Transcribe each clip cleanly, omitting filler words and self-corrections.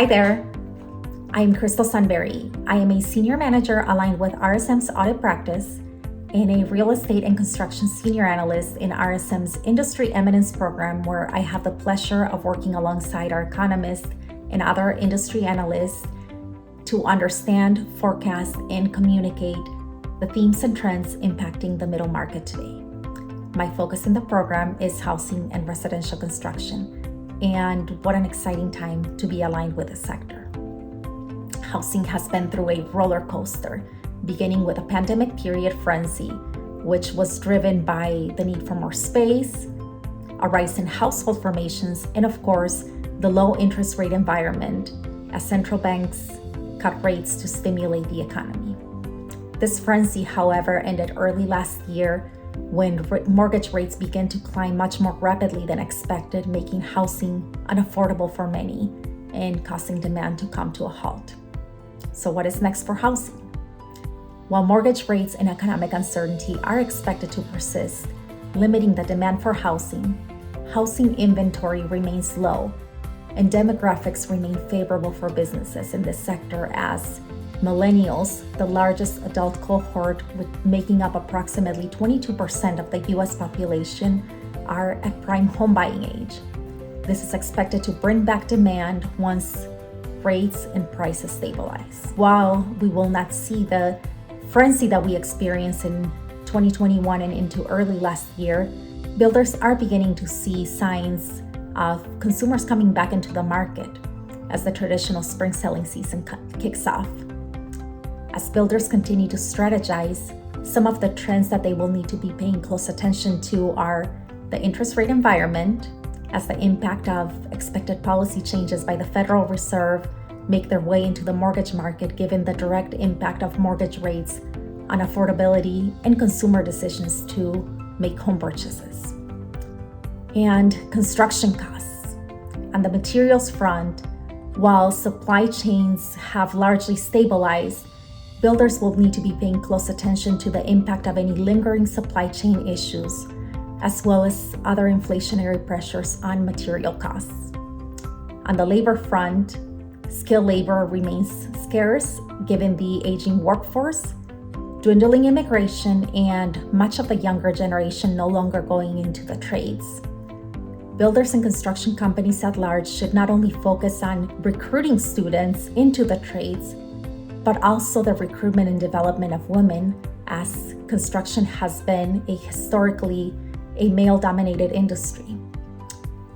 Hi there. I'm Crystal Sunbury. I am a senior manager aligned with RSM's audit practice and a real estate and construction senior analyst in RSM's Industry Eminence program, where I have the pleasure of working alongside our economists and other industry analysts to understand, forecast, and communicate the themes and trends impacting the middle market today. My focus in the program is housing and residential construction, and what an exciting time to be aligned with the sector. Housing has been through a roller coaster, beginning with a pandemic period frenzy, which was driven by the need for more space, a rise in household formations, and of course, the low interest rate environment as central banks cut rates to stimulate the economy. This frenzy, however, ended early last year when mortgage rates began to climb much more rapidly than expected, making housing unaffordable for many and causing demand to come to a halt. So what is next for housing? While mortgage rates and economic uncertainty are expected to persist, limiting the demand for housing inventory remains low, and demographics remain favorable for businesses in this sector as millennials, the largest adult cohort making up approximately 22% of the US population, are at prime home buying age. This is expected to bring back demand once rates and prices stabilize. While we will not see the frenzy that we experienced in 2021 and into early last year, builders are beginning to see signs of consumers coming back into the market as the traditional spring selling season kicks off. As builders continue to strategize, some of the trends that they will need to be paying close attention to are the interest rate environment, as the impact of expected policy changes by the Federal Reserve make their way into the mortgage market, given the direct impact of mortgage rates on affordability and consumer decisions to make home purchases. And construction costs. On the materials front, while supply chains have largely stabilized, builders will need to be paying close attention to the impact of any lingering supply chain issues, as well as other inflationary pressures on material costs. On the labor front, skilled labor remains scarce given the aging workforce, dwindling immigration, and much of the younger generation no longer going into the trades. Builders and construction companies at large should not only focus on recruiting students into the trades, but also the recruitment and development of women, as construction has been historically a male-dominated industry.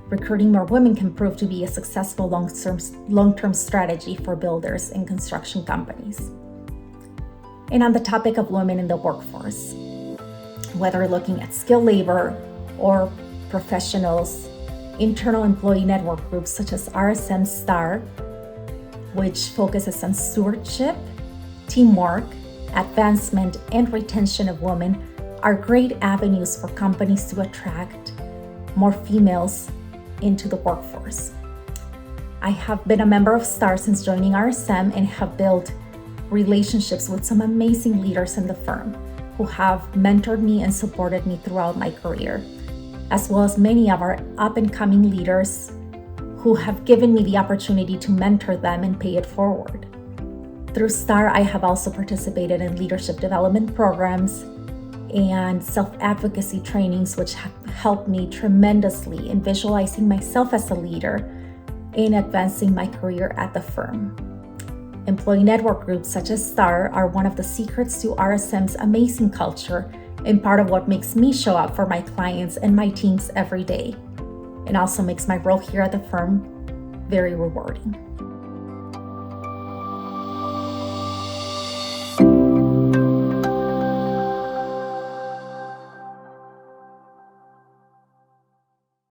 Recruiting more women can prove to be a successful long-term strategy for builders and construction companies. And on the topic of women in the workforce, whether looking at skilled labor or professionals, internal employee network groups such as RSM STAR, which focuses on stewardship, teamwork, advancement, and retention of women, are great avenues for companies to attract more females into the workforce. I have been a member of STAR since joining RSM and have built relationships with some amazing leaders in the firm who have mentored me and supported me throughout my career, as well as many of our up-and-coming leaders who have given me the opportunity to mentor them and pay it forward. Through STAR, I have also participated in leadership development programs and self-advocacy trainings, which have helped me tremendously in visualizing myself as a leader and advancing my career at the firm. Employee network groups such as STAR are one of the secrets to RSM's amazing culture and part of what makes me show up for my clients and my teams every day, and also makes my role here at the firm very rewarding.